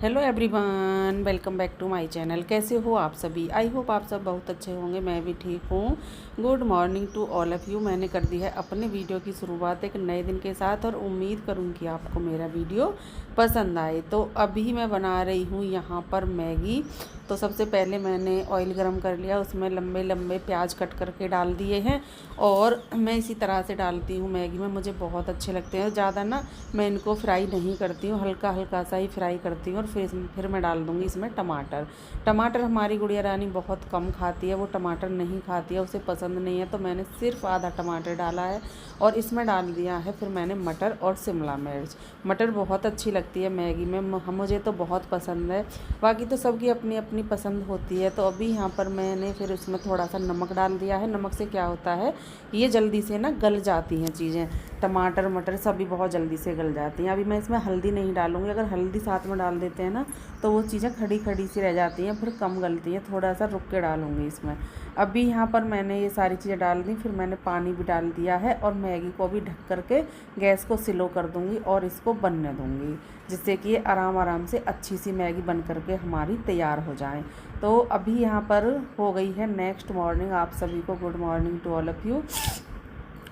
Hello everyone, welcome back to my channel. कैसे हो आप सभी? आई होप आप सब बहुत अच्छे होंगे। मैं भी ठीक हूँ। Good morning to all of you. मैंने कर दी है अपने वीडियो की शुरुआत एक नए दिन के साथ और उम्मीद करूँगी आपको मेरा वीडियो पसंद आए। तो अभी मैं बना रही हूँ यहाँ पर मैगी। तो सबसे पहले मैंने ऑयल गरम कर लिया, उसमें लंबे लंबे प्याज कट करके डाल दिए हैं और मैं इसी तरह से डालती हूँ मैगी में। मुझे बहुत अच्छे लगते हैं। ज़्यादा ना मैं इनको फ्राई नहीं करती हूँ, हल्का हल्का सा ही फ्राई करती हूँ। और फिर मैं डाल दूँगी इसमें टमाटर। टमाटर हमारी गुड़िया रानी बहुत कम खाती है, वो टमाटर नहीं खाती है, उसे पसंद नहीं है। तो मैंने सिर्फ आधा टमाटर डाला है और इसमें डाल दिया है फिर मैंने मटर और शिमला मिर्च। मटर बहुत अच्छी लगती है मैगी में, मुझे तो बहुत पसंद है। बाकी तो सबकी अपनी अपनी पसंद होती है। तो अभी यहाँ पर मैंने फिर उसमें थोड़ा सा नमक डाल दिया है। नमक से क्या होता है, ये जल्दी से ना गल जाती हैं चीज़ें, टमाटर मटर सभी बहुत जल्दी से गल जाती हैं। अभी मैं इसमें हल्दी नहीं डालूँगी, अगर हल्दी साथ में डाल देते हैं ना तो वो चीज़ें खड़ी खड़ी सी रह जाती हैं, फिर कम गलती हैं। थोड़ा सा रुक के डालूँगी इसमें। अभी यहाँ पर मैंने ये सारी चीज़ें डाल दी, फिर मैंने पानी भी डाल दिया है और मैगी को भी ढक करके गैस को स्लो कर दूँगी और इसको बनने दूँगी, जिससे कि ये आराम आराम से अच्छी सी मैगी बन करके हमारी तैयार हो जाए। तो अभी यहाँ पर हो गई है नेक्स्ट मॉर्निंग। आप सभी को good morning to all of you.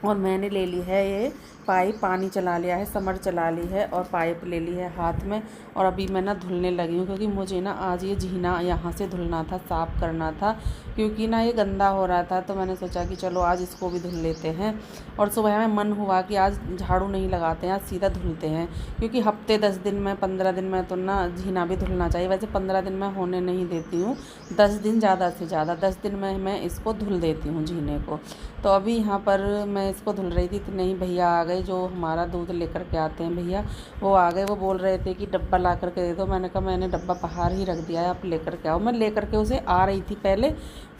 और मैंने ले ली है ये पाइप, पानी चला लिया है, समर चला ली है और पाइप ले ली है हाथ में। और अभी मैं ना धुलने लगी हूँ, क्योंकि मुझे ना आज ये जीना यहाँ से धुलना था, साफ़ करना था, क्योंकि ना ये गंदा हो रहा था। तो मैंने सोचा कि चलो आज इसको भी धुल लेते हैं। और सुबह में मन हुआ कि आज झाड़ू नहीं लगाते हैं, आज सीधा धुलते हैं, क्योंकि हफ्ते 10 दिन में 15 दिन में तो ना जीना भी धुलना चाहिए। वैसे 15 दिन में होने नहीं देती हूँ, 10 दिन ज़्यादा से ज़्यादा 10 दिन में मैं इसको धुल देती हूँ जीने को। तो अभी यहाँ पर मैं इसको धुल रही थी, इतने ही भैया आ गए जो हमारा दूध लेकर के आते हैं भैया, वो आ गए। वो बोल रहे थे कि डब्बा ला करके दे दो। मैंने कहा मैंने डब्बा बाहर ही रख दिया है, आप लेकर के आओ। मैं लेकर के उसे आ रही थी पहले,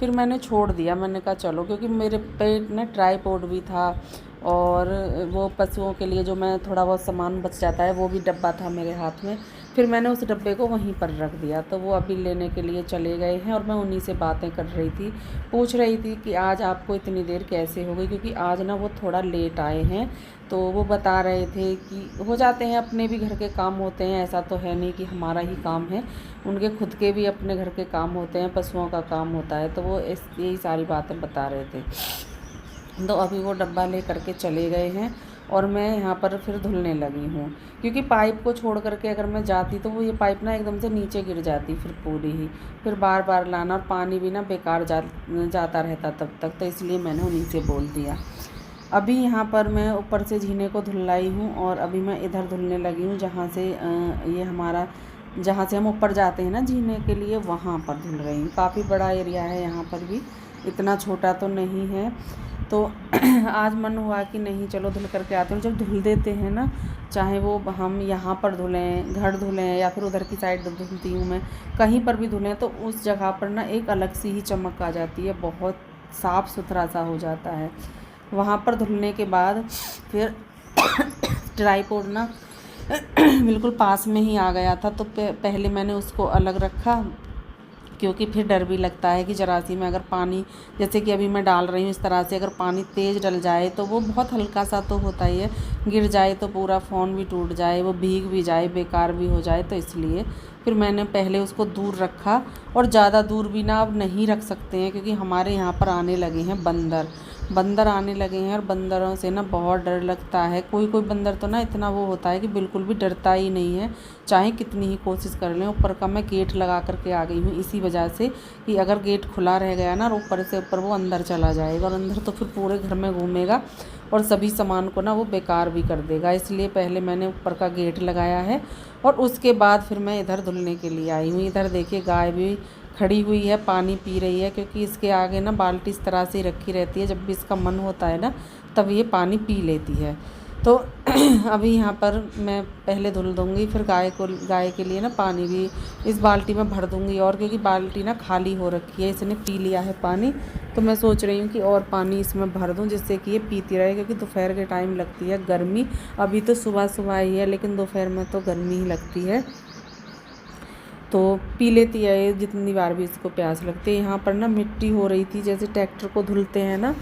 फिर मैंने छोड़ दिया। मैंने कहा चलो, क्योंकि मेरे पे ना ट्राईपोड भी था और वो पशुओं के लिए जो मैं थोड़ा बहुत सामान बच जाता है वो भी डब्बा था मेरे हाथ में। फिर मैंने उस डब्बे को वहीं पर रख दिया। तो वो अभी लेने के लिए चले गए हैं और मैं उन्हीं से बातें कर रही थी। पूछ रही थी कि आज आपको इतनी देर कैसे हो गई, क्योंकि आज ना वो थोड़ा लेट आए हैं। तो वो बता रहे थे कि हो जाते हैं, अपने भी घर के काम होते हैं, ऐसा तो है नहीं कि हमारा ही काम है, उनके खुद के भी अपने घर के काम होते हैं, पशुओं का काम होता है। तो वो यही सारी बातें बता रहे थे। तो अभी वो डब्बा ले करके चले गए हैं और मैं यहाँ पर फिर धुलने लगी हूँ, क्योंकि पाइप को छोड़ करके अगर मैं जाती तो वो ये पाइप ना एकदम से नीचे गिर जाती फिर पूरी ही, फिर बार बार लाना, और पानी भी ना बेकार जाता रहता तब तक। तो इसलिए मैंने उन्हीं से बोल दिया। अभी यहाँ पर मैं ऊपर से जीने को धुलाई हूँ और अभी मैं इधर धुलने लगी हूँ, जहाँ से ये हमारा, जहाँ से हम ऊपर जाते हैं ना जीने के लिए, वहाँ पर धुल रही हूँ। काफ़ी बड़ा एरिया है यहाँ पर भी, इतना छोटा तो नहीं है। तो आज मन हुआ कि नहीं चलो धुल करके आते हैं। जब धुल देते हैं ना, चाहे वो हम यहाँ पर धुलें, घर धुलें, या फिर उधर की साइड धुलती हूँ मैं, कहीं पर भी धुलें, तो उस जगह पर ना एक अलग सी ही चमक आ जाती है, बहुत साफ़ सुथरा सा हो जाता है। वहाँ पर धुलने के बाद फिर ट्राईपोड ना बिल्कुल पास में ही आ गया था। तो पहले मैंने उसको अलग रखा, क्योंकि फिर डर भी लगता है कि ज़रा सी में अगर पानी, जैसे कि अभी मैं डाल रही हूँ इस तरह से, अगर पानी तेज़ डल जाए तो वो बहुत हल्का सा तो होता ही है, गिर जाए तो पूरा फ़ोन भी टूट जाए, वो भीग भी जाए, बेकार भी हो जाए। तो इसलिए फिर मैंने पहले उसको दूर रखा। और ज़्यादा दूर भी ना अब नहीं रख सकते हैं, क्योंकि हमारे यहाँ पर आने लगे हैं बंदर आने लगे हैं, और बंदरों से ना बहुत डर लगता है। कोई कोई बंदर तो ना इतना वो होता है कि बिल्कुल भी डरता ही नहीं है, चाहे कितनी ही कोशिश कर लें। ऊपर का मैं गेट लगा करके आ गई हूँ इसी वजह से कि अगर गेट खुला रह गया ना, और ऊपर से ऊपर वो अंदर चला जाएगा, और अंदर तो फिर पूरे घर में घूमेगा और सभी सामान को ना वो बेकार भी कर देगा। इसलिए पहले मैंने ऊपर का गेट लगाया है और उसके बाद फिर मैं इधर धुलने के लिए आई हूँ। इधर देखिए गाय भी खड़ी हुई है, पानी पी रही है, क्योंकि इसके आगे ना बाल्टी इस तरह से रखी रहती है, जब भी इसका मन होता है ना तब ये पानी पी लेती है। तो अभी यहाँ पर मैं पहले धुल दूँगी, फिर गाय के लिए ना पानी भी इस बाल्टी में भर दूँगी। और क्योंकि बाल्टी ना खाली हो रखी है, इसने पी लिया है पानी, तो मैं सोच रही हूँ कि और पानी इसमें भर दूँ, जिससे कि ये पीती रहे, क्योंकि दोपहर के टाइम लगती है गर्मी। अभी तो सुबह सुबह ही है, लेकिन दोपहर में तो गर्मी ही लगती है, तो पी लेती है ये जितनी बार भी इसको प्यास लगती है। यहाँ पर ना मिट्टी हो रही थी, जैसे ट्रैक्टर को धुलते हैं ना,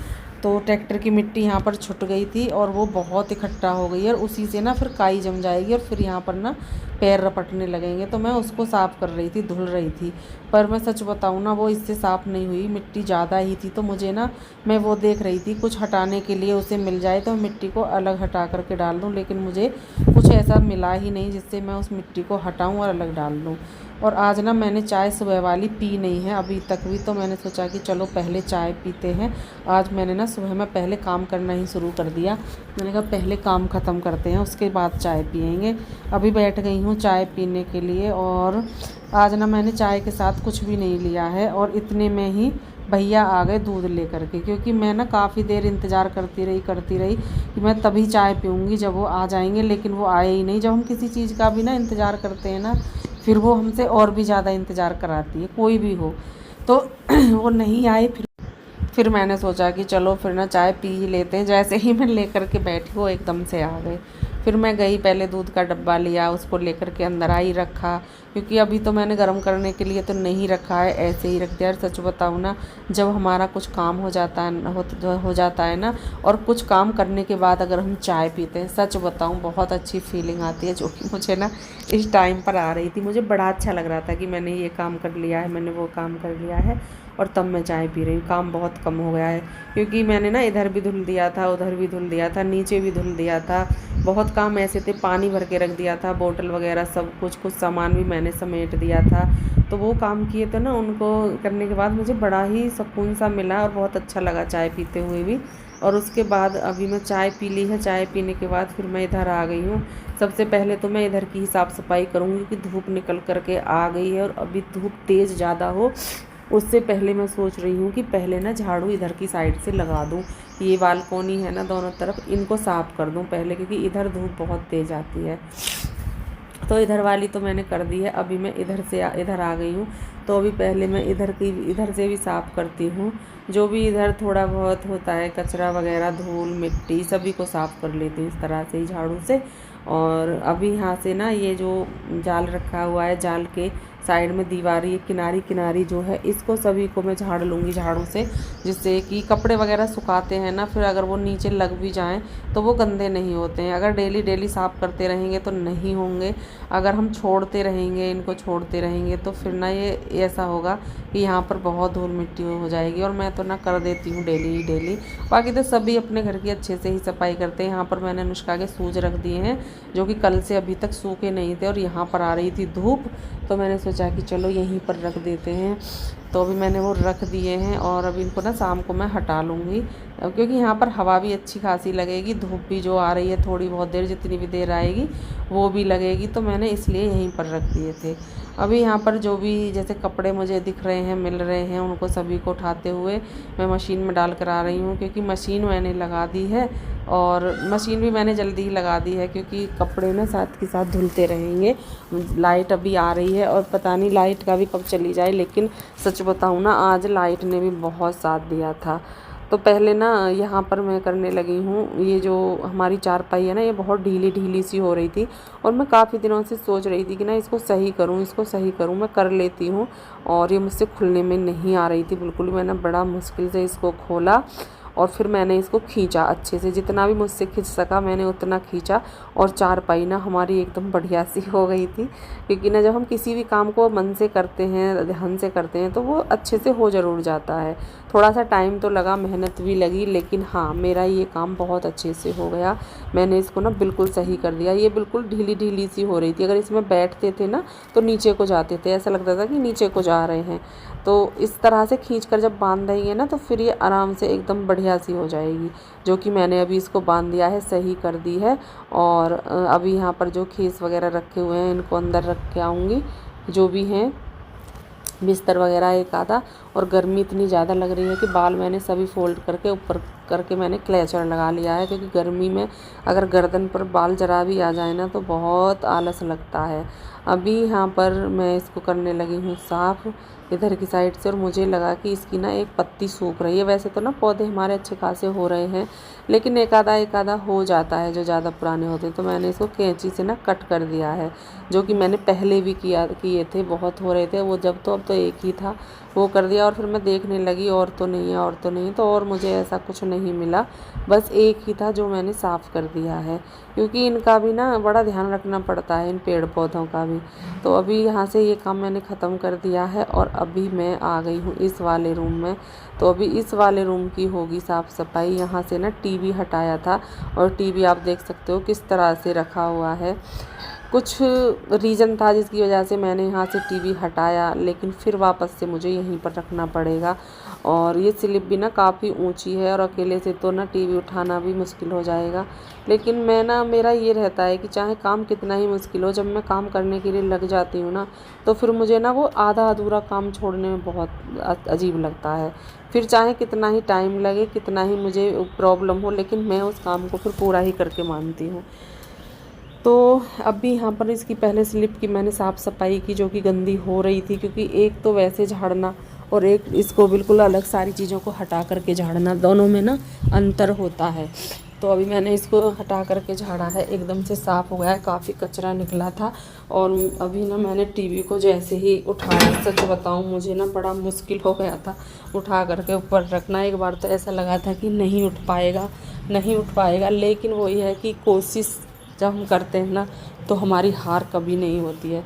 तो ट्रैक्टर की मिट्टी यहाँ पर छुट गई थी और वो बहुत इकट्ठा हो गई है, और उसी से ना फिर काई जम जाएगी और फिर यहाँ पर ना पैर रपटने लगेंगे। तो मैं उसको साफ़ कर रही थी, धुल रही थी, पर मैं सच बताऊँ ना वो इससे साफ़ नहीं हुई, मिट्टी ज़्यादा ही थी। तो मुझे ना, मैं वो देख रही थी कुछ हटाने के लिए उसे मिल जाए तो मिट्टी को अलग हटा करके डाल दूँ, लेकिन मुझे कुछ ऐसा मिला ही नहीं जिससे मैं उस मिट्टी को हटाऊँ और अलग डाल दूँ। और आज ना मैंने चाय सुबह वाली पी नहीं है अभी तक भी, तो मैंने सोचा कि चलो पहले चाय पीते हैं। आज मैंने ना सुबह में पहले काम करना ही शुरू कर दिया। मैंने कहा पहले काम ख़त्म करते हैं उसके बाद चाय पियेंगे। अभी बैठ गई हूँ चाय पीने के लिए। और आज ना मैंने चाय के साथ कुछ भी नहीं लिया है, और इतने में ही भैया आ गए दूध लेकर के, क्योंकि मैं ना काफ़ी देर इंतज़ार करती रही कि मैं तभी चाय पीऊँगी जब वो आ जाएंगे, लेकिन वो आए ही नहीं। जब हम किसी चीज़ का भी ना इंतज़ार करते हैं ना, फिर वो हमसे और भी ज़्यादा इंतज़ार कराती है, कोई भी हो। तो वो नहीं आए। फिर मैंने सोचा कि चलो फिर ना चाय पी ही लेते हैं। जैसे ही मैं लेकर के बैठी वो एकदम से आ गए। फिर मैं गई, पहले दूध का डब्बा लिया, उसको लेकर के अंदर आई रखा, क्योंकि अभी तो मैंने गर्म करने के लिए तो नहीं रखा है, ऐसे ही रख दिया। और सच बताऊँ ना, जब हमारा कुछ काम हो जाता है ना, और कुछ काम करने के बाद अगर हम चाय पीते हैं, सच बताऊँ बहुत अच्छी फीलिंग आती है, जो कि मुझे ना इस टाइम पर आ रही थी। मुझे बड़ा अच्छा लग रहा था कि मैंने ये काम कर लिया है, मैंने वो काम कर लिया है, और तब मैं चाय पी रही हूँ। काम बहुत कम हो गया है, क्योंकि मैंने ना इधर भी धुल दिया था, उधर भी धुल दिया था, नीचे भी धुल दिया था। बहुत काम ऐसे थे, पानी भर के रख दिया था, बोतल वगैरह सब कुछ सामान भी मैंने समेट दिया था। तो वो काम किए थे ना, उनको करने के बाद मुझे बड़ा ही सुकून सा मिला और बहुत अच्छा लगा चाय पीते हुए भी। और उसके बाद अभी मैं चाय पी ली है। चाय पीने के बाद फिर मैं इधर आ गई हूँ। सबसे पहले तो मैं इधर की ही साफ़ सफाई करूँगी, क्योंकि धूप निकल करके आ गई है, और अभी धूप तेज़ ज़्यादा हो उससे पहले मैं सोच रही हूँ कि पहले ना झाड़ू इधर की साइड से लगा दूँ। ये बालकोनी है ना दोनों तरफ, इनको साफ़ कर दूँ पहले, क्योंकि इधर धूप बहुत तेज़ आती है। तो इधर वाली तो मैंने कर दी है। अभी मैं इधर आ गई हूँ। तो अभी पहले मैं इधर से भी साफ़ करती हूँ। जो भी इधर थोड़ा बहुत होता है कचरा वगैरह, धूल मिट्टी, सभी को साफ़ कर लेती हूँ इस तरह से ही झाड़ू से। और अभी यहाँ से ना ये जो जाल रखा हुआ है, जाल के साइड में दीवारी किनारी किनारी जो है, इसको सभी को मैं झाड़ लूँगी झाड़ू से, जिससे कि कपड़े वगैरह सुखाते हैं ना, फिर अगर वो नीचे लग भी जाएं तो वो गंदे नहीं होते हैं। अगर डेली डेली साफ़ करते रहेंगे तो नहीं होंगे। अगर हम छोड़ते रहेंगे, इनको छोड़ते रहेंगे, तो फिर ना ये ऐसा होगा कि यहाँ पर बहुत धूल मिट्टी हो जाएगी। और मैं तो ना कर देती हूँ डेली डेली। बाकी तो सभी अपने घर की अच्छे से ही सफाई करते हैं। यहाँ पर मैंने अनुष्का के शूज़ रख दिए हैं, जो कि कल से अभी तक सूखे नहीं थे, और यहाँ पर आ रही थी धूप, तो मैंने सोचा कि चलो यहीं पर रख देते हैं। तो अभी मैंने वो रख दिए हैं, और अभी इनको ना शाम को मैं हटा लूँगी, क्योंकि यहाँ पर हवा भी अच्छी खासी लगेगी, धूप भी जो आ रही है थोड़ी बहुत देर, जितनी भी देर आएगी वो भी लगेगी। तो मैंने इसलिए यहीं पर रख दिए थे। अभी यहाँ पर जो भी जैसे कपड़े मुझे दिख रहे हैं, मिल रहे हैं, उनको सभी को उठाते हुए मैं मशीन में डाल कर आ रही हूँ, क्योंकि मशीन मैंने लगा दी है। और मशीन भी मैंने जल्दी ही लगा दी है, क्योंकि कपड़े ना साथ के साथ धुलते रहेंगे। लाइट अभी आ रही है, और पता नहीं लाइट का भी कब चली जाए, लेकिन सच बताऊँ ना, आज लाइट ने भी बहुत साथ दिया था। तो पहले ना यहाँ पर मैं करने लगी हूँ, ये जो हमारी चारपाई है ना, ये बहुत ढीली ढीली सी हो रही थी, और मैं काफ़ी दिनों से सोच रही थी कि ना इसको सही करूँ। मैं कर लेती हूँ, और ये मुझसे खुलने में नहीं आ रही थी बिल्कुल। मैंने बड़ा मुश्किल से इसको खोला, और फिर मैंने इसको खींचा अच्छे से, जितना भी मुझसे खींच सका मैंने उतना खींचा, और चारपाई ना हमारी एकदम बढ़िया सी हो गई थी। क्योंकि ना जब हम किसी भी काम को मन से करते हैं, ध्यान से करते हैं, तो वो अच्छे से हो ज़रूर जाता है। थोड़ा सा टाइम तो लगा, मेहनत भी लगी, लेकिन हाँ, मेरा ये काम बहुत अच्छे से हो गया। मैंने इसको ना बिल्कुल सही कर दिया। ये बिल्कुल ढीली ढीली सी हो रही थी, अगर इसमें बैठते थे ना तो नीचे को जाते थे, ऐसा लगता था कि नीचे को जा रहे हैं। तो इस तरह से खींचकर जब बांध देंगे ना, तो फिर ये आराम से एकदम बढ़िया सी हो जाएगी। जो कि मैंने अभी इसको बांध दिया है, सही कर दी है। और अभी यहाँ पर जो खीस वगैरह रखे हुए हैं, इनको अंदर रख के आऊँगी, जो भी हैं बिस्तर वगैरह एक आधा। और गर्मी इतनी ज़्यादा लग रही है कि बाल मैंने सभी फोल्ड करके ऊपर करके मैंने क्लेचर लगा लिया है, क्योंकि गर्मी में अगर गर्दन पर बाल जरा भी आ जाए ना, तो बहुत आलस लगता है। अभी यहाँ पर मैं इसको करने लगी हूँ साफ़ इधर की साइड से, और मुझे लगा कि इसकी ना एक पत्ती सूख रही है। वैसे तो ना पौधे हमारे अच्छे खासे हो रहे हैं, लेकिन एक आधा हो जाता है जो ज़्यादा पुराने होते हैं। तो मैंने इसको कैंची से ना कट कर दिया है, जो कि मैंने पहले भी किए थे, बहुत हो रहे थे वो जब, तो अब तो एक ही था, वो कर दिया। और फिर मैं देखने लगी और तो नहीं है, और तो नहीं, तो और मुझे ऐसा कुछ नहीं मिला, बस एक ही था जो मैंने साफ़ कर दिया है, क्योंकि इनका भी ना बड़ा ध्यान रखना पड़ता है, इन पेड़ पौधों का भी। तो अभी यहाँ से ये काम मैंने ख़त्म कर दिया है और अभी मैं आ गई हूँ इस वाले रूम में। तो अभी इस वाले रूम की होगी साफ़ सफाई। यहाँ से ना टीवी हटाया था और टीवी आप देख सकते हो किस तरह से रखा हुआ है। कुछ रीज़न था जिसकी वजह से मैंने यहाँ से टीवी हटाया, लेकिन फिर वापस से मुझे यहीं पर रखना पड़ेगा। और ये स्लिप भी ना काफ़ी ऊंची है और अकेले से तो ना टीवी उठाना भी मुश्किल हो जाएगा। लेकिन मैं ना, मेरा ये रहता है कि चाहे काम कितना ही मुश्किल हो, जब मैं काम करने के लिए लग जाती हूँ ना, तो फिर मुझे ना वो आधा अधूरा काम छोड़ने में बहुत अजीब लगता है। फिर चाहे कितना ही टाइम लगे, कितना ही मुझे प्रॉब्लम हो, लेकिन मैं उस काम को फिर पूरा ही करके मानती हूँ। तो अभी यहाँ पर इसकी पहले स्लिप की मैंने साफ़ सफाई की, जो कि गंदी हो रही थी, क्योंकि एक तो वैसे झाड़ना और एक इसको बिल्कुल अलग सारी चीज़ों को हटा करके झाड़ना, दोनों में ना अंतर होता है। तो अभी मैंने इसको हटा करके झाड़ा है, एकदम से साफ़ हो गया है, काफ़ी कचरा निकला था। और अभी ना मैंने टीवी को जैसे ही उठाया, सच बताऊं मुझे ना बड़ा मुश्किल हो गया था उठा करके ऊपर रखना। एक बार तो ऐसा लगा था कि नहीं उठ पाएगा, नहीं उठ पाएगा, लेकिन वही है कि कोशिश जब हम करते हैं ना, तो हमारी हार कभी नहीं होती है।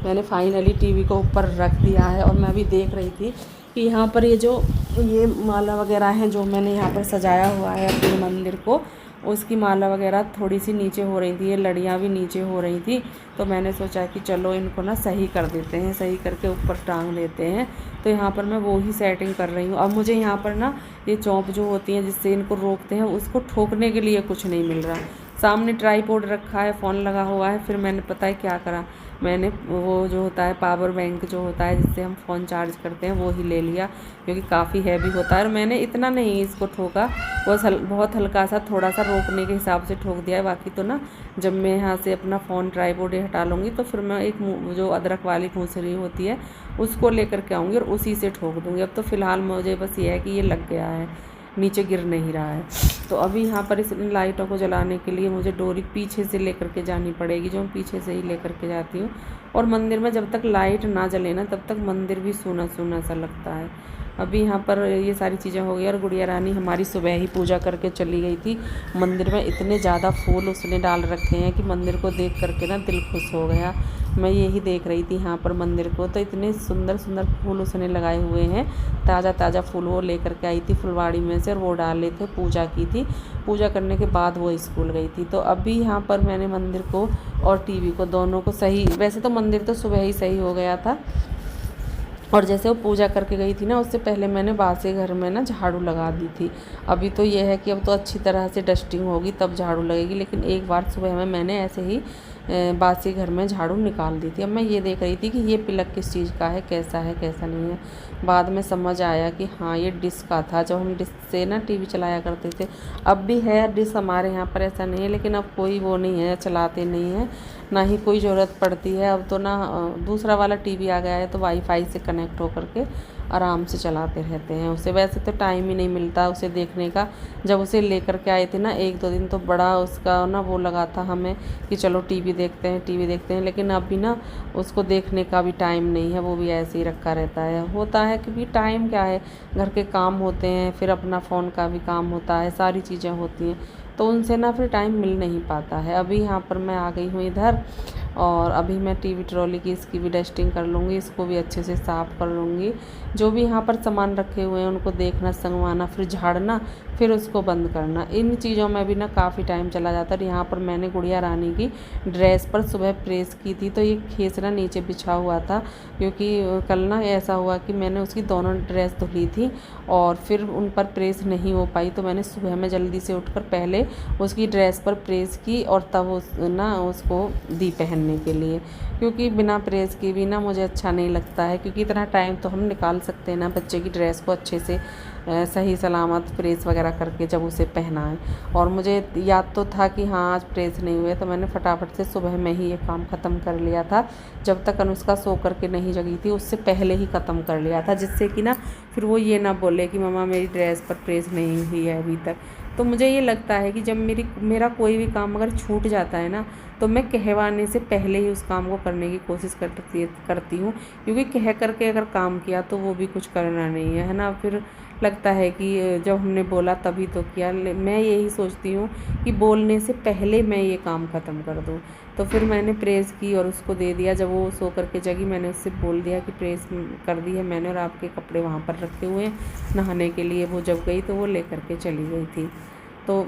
मैंने फाइनली टीवी को ऊपर रख दिया है और मैं अभी देख रही थी कि यहाँ पर ये माला वगैरह हैं जो मैंने यहाँ पर सजाया हुआ है अपने मंदिर को, उसकी माला वगैरह थोड़ी सी नीचे हो रही थी, ये लड़ियाँ भी नीचे हो रही थी। तो मैंने सोचा कि चलो इनको ना सही कर देते हैं, सही करके ऊपर टांग देते हैं। तो यहाँ पर मैं वो ही सेटिंग कर रही हूँ। अब मुझे यहाँ पर ना ये चौंप जो होती हैं जिससे इनको रोकते हैं, उसको ठोकने के लिए कुछ नहीं मिल रहा। सामने ट्राईपोड रखा है, फ़ोन लगा हुआ है, फिर मैंने पता है क्या करा, मैंने वो जो होता है पावर बैंक जो होता है जिससे हम फ़ोन चार्ज करते हैं, वो ही ले लिया, क्योंकि काफ़ी हैवी होता है। और मैंने इतना नहीं इसको ठोका, बहुत हल्का सा, थोड़ा सा रोकने के हिसाब से ठोक दिया है। बाकी तो ना जब मैं यहाँ से अपना फ़ोन ट्राईपोड हटा लूँगी, तो फिर मैं एक जो अदरक वाली मूसली होती है उसको लेकर के आऊँगी और उसी से ठोक दूँगी। अब तो फ़िलहाल मुझे बस ये है कि ये लग गया है, नीचे गिर नहीं रहा है। तो अभी यहाँ पर इस लाइटों को जलाने के लिए मुझे डोरी पीछे से लेकर के जानी पड़ेगी, जो मैं पीछे से ही लेकर के जाती हूँ। और मंदिर में जब तक लाइट ना जले ना, तब तक मंदिर भी सूना सूना सा लगता है। अभी यहाँ पर ये सारी चीज़ें हो गई और गुड़िया रानी हमारी सुबह ही पूजा करके चली गई थी। मंदिर में इतने ज़्यादा फूल उसने डाल रखे हैं कि मंदिर को देख करके ना दिल खुश हो गया। मैं यही देख रही थी यहाँ पर मंदिर को, तो इतने सुंदर सुंदर फूल उसने लगाए हुए हैं, ताज़ा ताज़ा फूल वो लेकर के आई थी फुलवाड़ी में से, और वो डाले थे, पूजा की थी। पूजा करने के बाद वो स्कूल गई थी। तो अभी यहाँ पर मैंने मंदिर को और टीवी को दोनों को सही, वैसे तो मंदिर तो सुबह ही सही हो गया था, और जैसे वो पूजा करके गई थी ना, उससे पहले मैंने बासे घर में ना झाड़ू लगा दी थी। अभी तो ये है कि अब तो अच्छी तरह से डस्टिंग होगी तब झाड़ू लगेगी, लेकिन एक बार सुबह में मैंने ऐसे ही बासी घर में झाड़ू निकाल दी थी। अब मैं ये देख रही थी कि ये प्लग किस चीज़ का है, कैसा है कैसा नहीं है। बाद में समझ आया कि हाँ ये डिश का था, जब हम डिश से ना टीवी चलाया करते थे। अब भी है डिश हमारे यहाँ पर, ऐसा नहीं है, लेकिन अब कोई वो नहीं है, चलाते नहीं है, ना ही कोई ज़रूरत पड़ती है। अब तो ना दूसरा वाला टीवी आ गया है, तो वाईफाई से कनेक्ट होकर के आराम से चलाते रहते हैं उसे। वैसे तो टाइम ही नहीं मिलता उसे देखने का। जब उसे लेकर के आए थे ना 1-2 दिन, तो बड़ा उसका ना वो लगा था हमें कि चलो टीवी देखते हैं, टीवी देखते हैं, लेकिन अभी ना उसको देखने का भी टाइम नहीं है, वो भी ऐसे ही रखा रहता है। होता है क्योंकि टाइम क्या है, घर के काम होते हैं, फिर अपना फ़ोन का भी काम होता है, सारी चीज़ें होती हैं, तो उनसे ना फिर टाइम मिल नहीं पाता है। अभी यहाँ पर मैं आ गई हूँ इधर, और अभी मैं टीवी ट्रॉली की इसकी भी डस्टिंग कर लूँगी, इसको भी अच्छे से साफ़ कर लूँगी। जो भी यहाँ पर सामान रखे हुए हैं उनको देखना, संगवाना, फिर झाड़ना, फिर उसको बंद करना, इन चीज़ों में भी ना काफ़ी टाइम चला जाता है। यहाँ पर मैंने गुड़िया रानी की ड्रेस पर सुबह प्रेस की थी, तो ये खेसरा नीचे बिछा हुआ था, क्योंकि कल ना ऐसा हुआ कि मैंने उसकी दोनों ड्रेस धुली थी और फिर उन पर प्रेस नहीं हो पाई। तो मैंने सुबह में जल्दी से उठकर पहले उसकी ड्रेस पर प्रेस की और तब उसको दी पहनने के लिए, क्योंकि बिना प्रेस की भी ना मुझे अच्छा नहीं लगता है, क्योंकि इतना टाइम तो हम निकाल सकते हैं ना बच्चे की ड्रेस को अच्छे से सही सलामत प्रेस वगैरह करके जब उसे पहनाएं। और मुझे याद तो था कि हाँ आज प्रेस नहीं हुए, तो मैंने फटाफट से सुबह में ही ये काम ख़त्म कर लिया था। जब तक अनुष्का सो करके नहीं जगी थी उससे पहले ही ख़त्म कर लिया था, जिससे कि ना फिर वो ये ना बोले कि मम्मा मेरी ड्रेस पर प्रेस नहीं हुई है अभी तक। तो मुझे ये लगता है कि जब मेरा कोई भी काम अगर छूट जाता है ना, तो मैं कहवाने से पहले ही उस काम को करने की कोशिश करती हूँ, क्योंकि कह करके अगर काम किया तो वो भी कुछ करना नहीं है ना। फिर लगता है कि जब हमने बोला तभी तो किया। मैं यही सोचती हूँ कि बोलने से पहले मैं ये काम ख़त्म कर दूँ। तो फिर मैंने प्रेस की और उसको दे दिया। जब वो सो करके जगी मैंने उससे बोल दिया कि प्रेस कर दी है मैंने, और आपके कपड़े वहाँ पर रखे हुए हैं नहाने के लिए। वो जब गई तो वो ले करके चली गई थी। तो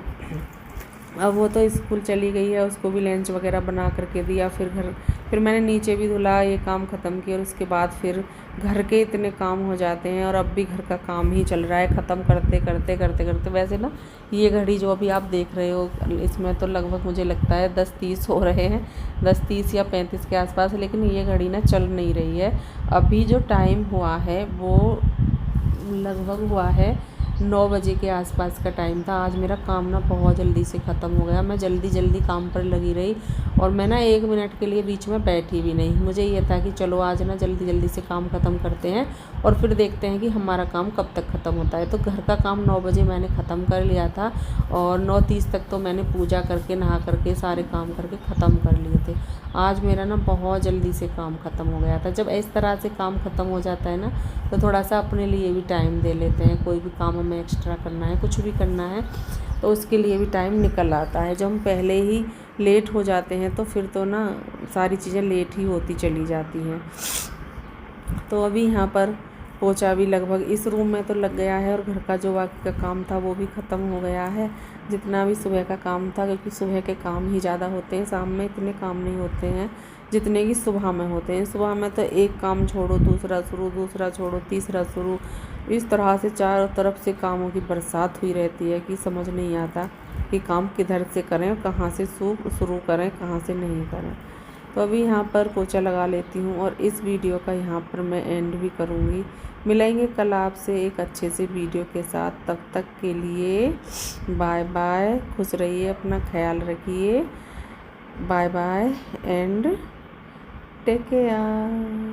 अब वो तो स्कूल चली गई है, उसको भी लंच वगैरह बना करके दिया। फिर मैंने नीचे भी धुला, ये काम ख़त्म किया। और उसके बाद फिर घर के इतने काम हो जाते हैं, और अब भी घर का काम ही चल रहा है ख़त्म करते करते करते करते। वैसे ना ये घड़ी जो अभी आप देख रहे हो इसमें तो लगभग मुझे लगता है 10:30 हो रहे हैं, 10:30 या 35 के आसपास। लेकिन ये घड़ी ना चल नहीं रही है। अभी जो टाइम हुआ है वो लगभग हुआ है 9 बजे के आसपास का टाइम था। आज मेरा काम ना बहुत जल्दी से ख़त्म हो गया। मैं जल्दी जल्दी काम पर लगी रही, और मैं ना 1 मिनट के लिए बीच में बैठी भी नहीं। मुझे ये था कि चलो आज ना जल्दी जल्दी से काम ख़त्म करते हैं और फिर देखते हैं कि हमारा काम कब तक ख़त्म होता है। तो घर का काम 9 बजे मैंने ख़त्म कर लिया था, और 9:30 तक तो मैंने पूजा करके नहा करके सारे काम करके ख़त्म कर लिए थे। आज मेरा ना बहुत जल्दी से काम ख़त्म हो गया था। जब इस तरह से काम ख़त्म हो जाता है ना, तो थोड़ा सा अपने लिए भी टाइम दे लेते हैं। कोई भी काम हमें एक्स्ट्रा करना है, कुछ भी करना है, तो उसके लिए भी टाइम निकल आता है। जब हम पहले ही लेट हो जाते हैं तो फिर तो ना सारी चीज़ें लेट ही होती चली जाती हैं। तो अभी यहाँ पर पोछा भी लगभग इस रूम में तो लग गया है, और घर का जो बाकी का काम था वो भी ख़त्म हो गया है, जितना भी सुबह का काम था। क्योंकि सुबह के काम ही ज़्यादा होते हैं, शाम में इतने काम नहीं होते हैं जितने कि सुबह में होते हैं। सुबह में तो एक काम छोड़ो दूसरा शुरू, दूसरा छोड़ो तीसरा शुरू, इस तरह से चारों तरफ से कामों की बरसात हुई रहती है कि समझ नहीं आता कि काम किधर से करें, कहाँ से शुरू करें, कहाँ से नहीं करें। तो अभी यहाँ पर पोछा लगा लेती हूँ, और इस वीडियो का यहाँ पर मैं एंड भी करूँगी। मिलेंगे कल आपसे एक अच्छे से वीडियो के साथ। तब तक के लिए बाय बाय, खुश रहिए, अपना ख्याल रखिए। Bye bye and take care.